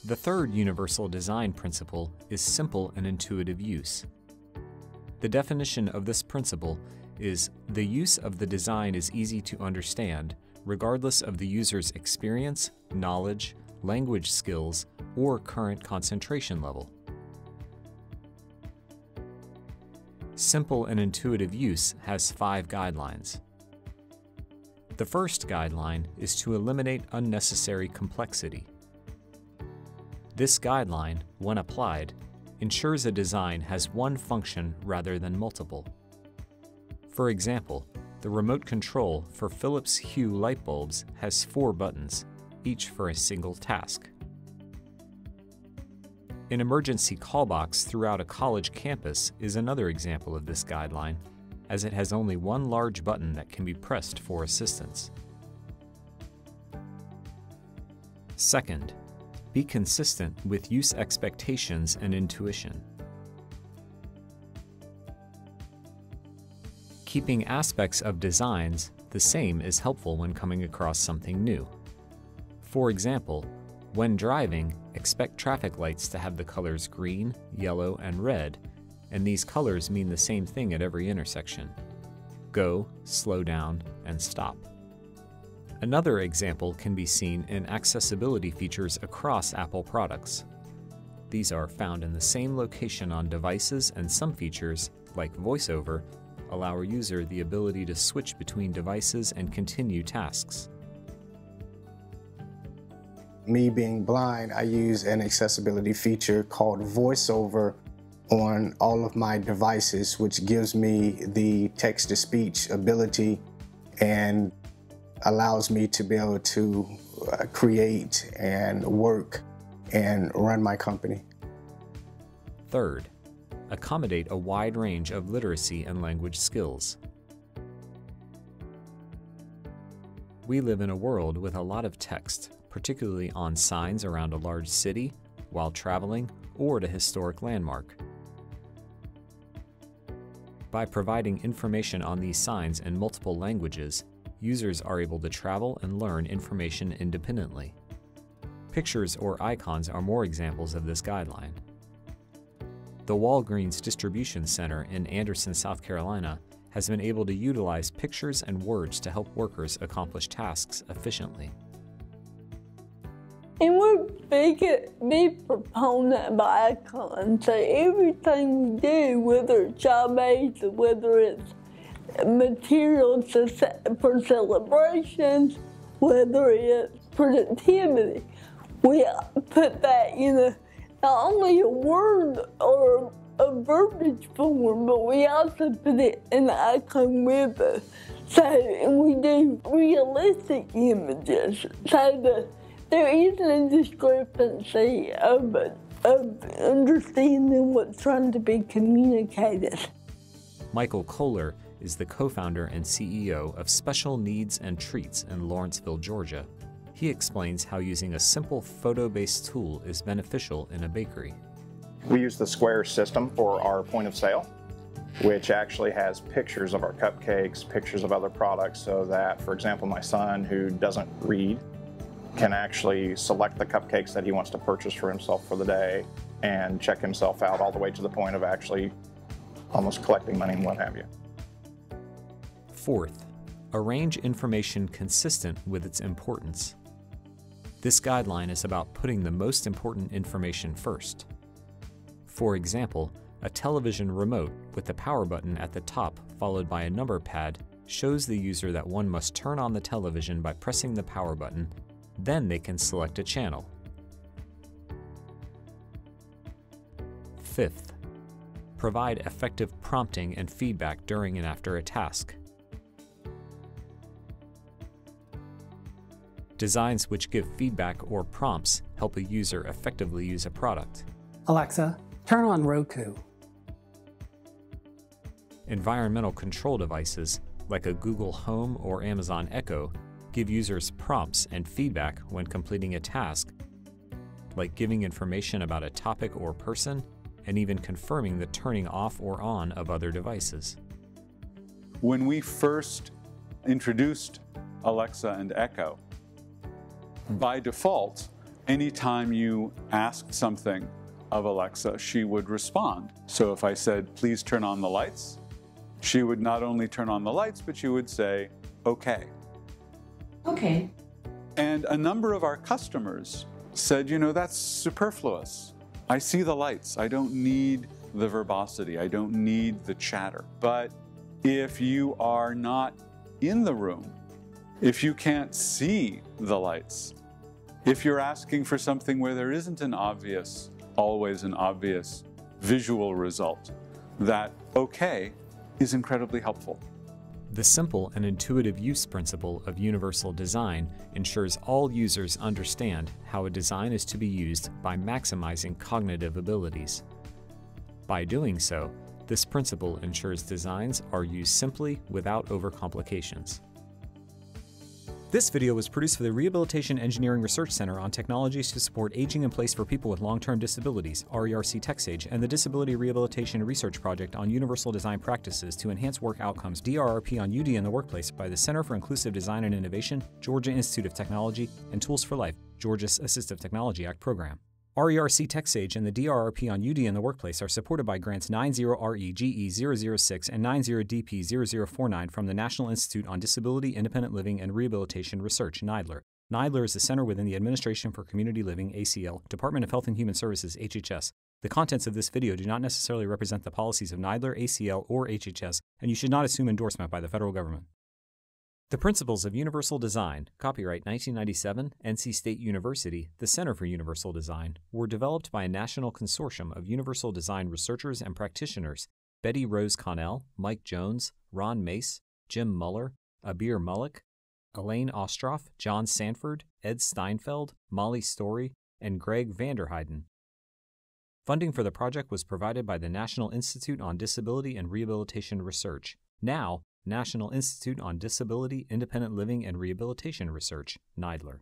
The third universal design principle is simple and intuitive use. The definition of this principle is the use of the design is easy to understand, regardless of the user's experience, knowledge, language skills, or current concentration level. Simple and intuitive use has 5 guidelines. The first guideline is to eliminate unnecessary complexity. This guideline, when applied, ensures a design has one function rather than multiple. For example, the remote control for Philips Hue light bulbs has 4 buttons, each for a single task. An emergency call box throughout a college campus is another example of this guideline, as it has only one large button that can be pressed for assistance. Second, be consistent with use expectations and intuition. Keeping aspects of designs the same is helpful when coming across something new. For example, when driving, expect traffic lights to have the colors green, yellow, and red, and these colors mean the same thing at every intersection: go, slow down, and stop. Another example can be seen in accessibility features across Apple products. These are found in the same location on devices, and some features, like VoiceOver, allow a user the ability to switch between devices and continue tasks. Me being blind, I use an accessibility feature called VoiceOver on all of my devices, which gives me the text-to-speech ability and allows me to be able to create and work and run my company. Third, accommodate a wide range of literacy and language skills. We live in a world with a lot of text, particularly on signs around a large city, while traveling, or at a historic landmark. By providing information on these signs in multiple languages, users are able to travel and learn information independently. Pictures or icons are more examples of this guideline. The Walgreens Distribution Center in Anderson, South Carolina, has been able to utilize pictures and words to help workers accomplish tasks efficiently. And we're big proponent of icons. So everything we do, whether it's job aids or whether it's materials for celebrations, whether it's productivity, we put that in not only a word or a verbiage form, but we also put it in the icon with us. So, and we do realistic images, so there isn't a discrepancy of understanding what's trying to be communicated. Michael Kohler is the co-founder and CEO of Special Needs and Treats in Lawrenceville, Georgia. He explains how using a simple photo-based tool is beneficial in a bakery. We use the Square system for our point of sale, which actually has pictures of our cupcakes, pictures of other products, so that, for example, my son, who doesn't read, can actually select the cupcakes that he wants to purchase for himself for the day and check himself out all the way to the point of actually almost collecting money and what have you. Fourth, arrange information consistent with its importance. This guideline is about putting the most important information first. For example, a television remote with the power button at the top followed by a number pad shows the user that one must turn on the television by pressing the power button, then they can select a channel. Fifth, provide effective prompting and feedback during and after a task. Designs which give feedback or prompts help a user effectively use a product. Alexa, turn on Roku. Environmental control devices, like a Google Home or Amazon Echo, give users prompts and feedback when completing a task, like giving information about a topic or person, and even confirming the turning off or on of other devices. When we first introduced Alexa and Echo, by default, Anytime you asked something of Alexa, she would respond. So if I said, please turn on the lights, she would not only turn on the lights, but she would say, okay. Okay. And a number of our customers said, you know, that's superfluous. I see the lights. I don't need the verbosity. I don't need the chatter. But if you are not in the room, if you can't see the lights, if you're asking for something where there isn't always an obvious visual result, that okay is incredibly helpful. The simple and intuitive use principle of universal design ensures all users understand how a design is to be used by maximizing cognitive abilities. By doing so, this principle ensures designs are used simply without overcomplications. This video was produced for the Rehabilitation Engineering Research Center on Technologies to Support Aging in Place for People with Long-Term Disabilities, RERC TechSage, and the Disability Rehabilitation Research Project on Universal Design Practices to Enhance Work Outcomes, DRRP on UD in the Workplace, by the Center for Inclusive Design and Innovation, Georgia Institute of Technology, and Tools for Life, Georgia's Assistive Technology Act program. RERC TechSage and the DRRP on UD in the Workplace are supported by grants 90REGE006 and 90DP0049 from the National Institute on Disability, Independent Living, and Rehabilitation Research, NIDLR. NIDLR is the center within the Administration for Community Living, ACL, Department of Health and Human Services, HHS. The contents of this video do not necessarily represent the policies of NIDLR, ACL, or HHS, and you should not assume endorsement by the federal government. The Principles of Universal Design, copyright 1997, NC State University, the Center for Universal Design, were developed by a national consortium of universal design researchers and practitioners, Betty Rose Connell, Mike Jones, Ron Mace, Jim Muller, Abir Mullick, Elaine Ostroff, John Sanford, Ed Steinfeld, Molly Story, and Greg Vanderheiden. Funding for the project was provided by the National Institute on Disability and Rehabilitation Research, now National Institute on Disability, Independent Living, and Rehabilitation Research, NIDLR.